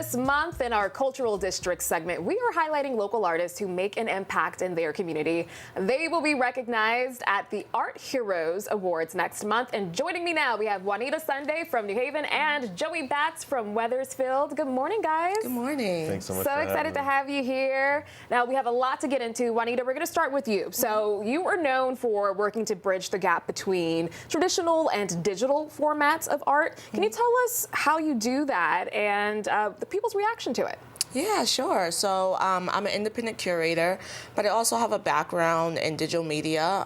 This month in our Cultural District segment, we are highlighting local artists who make an impact in their community. They will be recognized at the Art Heroes Awards next month. And joining me now, we have Juanita Sunday from New Haven and Joey Batts from Weathersfield. Good morning, guys. Good morning. Thanks so much. So excited to have you here. Now, we have a lot to get into. Juanita, we're going to start with you. So you are known for working to bridge the gap between traditional and digital formats of art. Can you tell us how you do that and the people's reaction to it? Yeah, sure. So I'm an independent curator, but I also have a background in digital media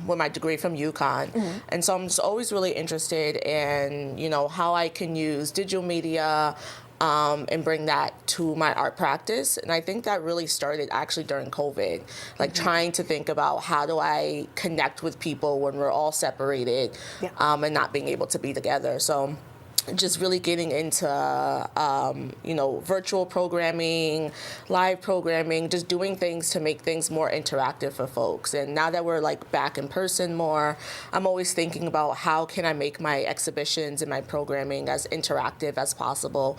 with my degree from UConn. And so I'm just always really interested in, how I can use digital media and bring that to my art practice. And I think that really started actually during COVID, like trying to think about how do I connect with people when we're all separated and not being able to be together. So just really getting into, virtual programming, live programming, just doing things to make things more interactive for folks. And now that we're back in person more, I'm always thinking about how can I make my exhibitions and my programming as interactive as possible,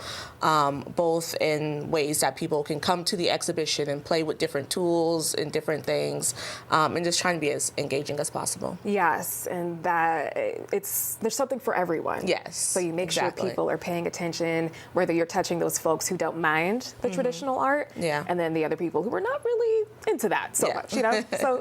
both in ways that people can come to the exhibition and play with different tools and different things, and just trying to be as engaging as possible. Yes, and that there's something for everyone. Yes. So you make sure people are paying attention, whether you're touching those folks who don't mind the traditional art, and then the other people who are not really into that so much,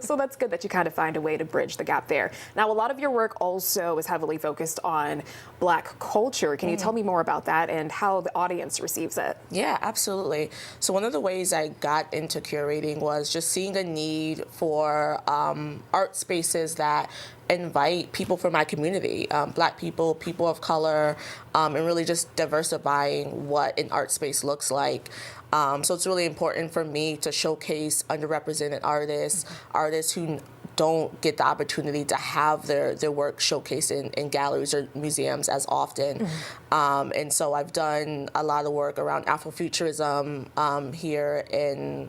so that's good that you kind of find a way to bridge the gap there. Now, a lot of your work also is heavily focused on Black culture. Can you tell me more about that and how the audience receives it? Yeah, absolutely. So one of the ways I got into curating was just seeing a need for art spaces that invite people from my community, Black people, people of color, and really just diversifying what an art space looks like. So it's really important for me to showcase underrepresented artists, artists who don't get the opportunity to have their work showcased in galleries or museums as often. And so I've done a lot of work around Afrofuturism here in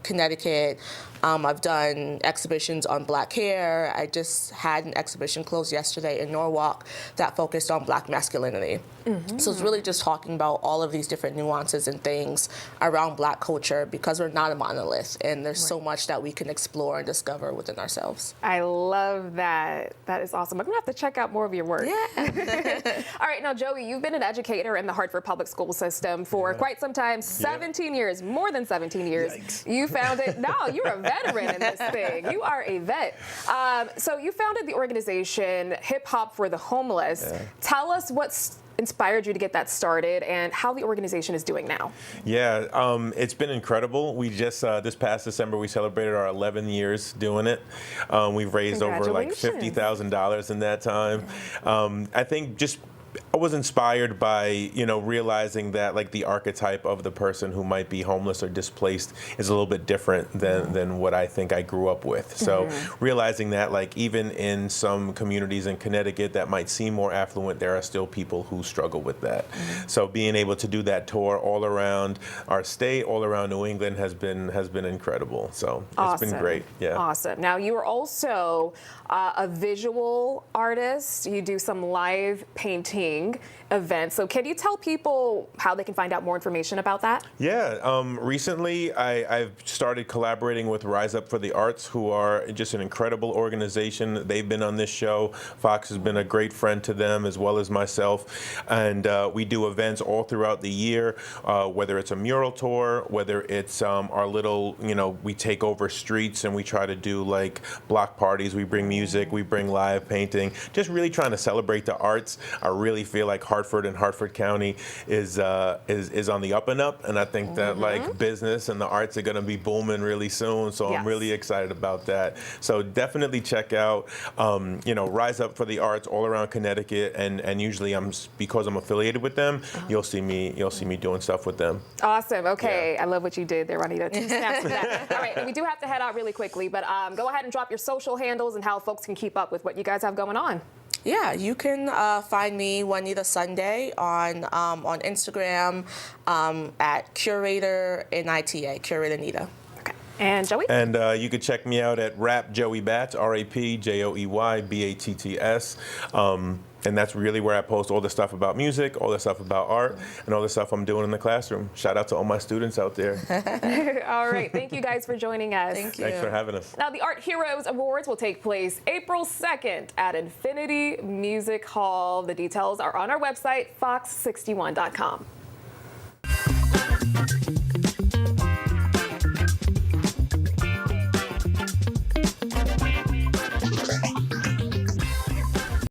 Connecticut. I've done exhibitions on Black hair. I just had an exhibition close yesterday in Norwalk that focused on Black masculinity. So it's really just talking about all of these different nuances and things around Black culture because we're not a monolith and there's so much that we can explore and discover within ourselves. I love that. That is awesome. I'm gonna have to check out more of your work. Yeah. All right, now Joey, you've been an educator in the Hartford Public School System for quite some time, 17 years, more than 17 years. Yikes. You founded, no, you're a veteran in this thing. You are a vet. So you founded the organization Hip Hop for the Homeless. Tell us what's inspired you to get that started and how the organization is doing now. Yeah, it's been incredible. We just, this past December, we celebrated our 11 years doing it. We've raised over like $50,000 in that time. I think just I was inspired by, realizing that the archetype of the person who might be homeless or displaced is a little bit different than what I think I grew up with. So realizing that even in some communities in Connecticut that might seem more affluent, there are still people who struggle with that. So being able to do that tour all around our state, all around New England has been incredible. So it's been great. Yeah. Awesome. Now you are also a visual artist. You do some live painting events. So can you tell people how they can find out more information about that? Yeah, recently I've started collaborating with Rise Up for the Arts, who are just an incredible organization. They've been on this show. Fox has been a great friend to them as well as myself. And we do events all throughout the year, whether it's a mural tour, whether it's our little, we take over streets and we try to do block parties. We bring music, we bring live painting, just really trying to celebrate the arts. I really feel like Hartford and Hartford County is on the up and up, and I think that business and the arts are going to be booming really soon. So I'm really excited about that. So definitely check out, Rise Up for the Arts all around Connecticut, and usually because I'm affiliated with them, you'll see me doing stuff with them. Awesome. Okay, I love what you did there, Juanita. 2 snaps for that. All right, we do have to head out really quickly, but go ahead and drop your social handles and how folks can keep up with what you guys have going on. Yeah, you can find me, Juanita Sunday, on Instagram at Curator Nita. Curator Nita. Okay. And Joey? And you can check me out at Rap Joey Batts, RapJoeyBatts. And that's really where I post all the stuff about music, all the stuff about art, and all the stuff I'm doing in the classroom. Shout out to all my students out there. All right. Thank you guys for joining us. Thank you. Thanks for having us. Now, the Art Heroes Awards will take place April 2nd at Infinity Music Hall. The details are on our website, fox61.com.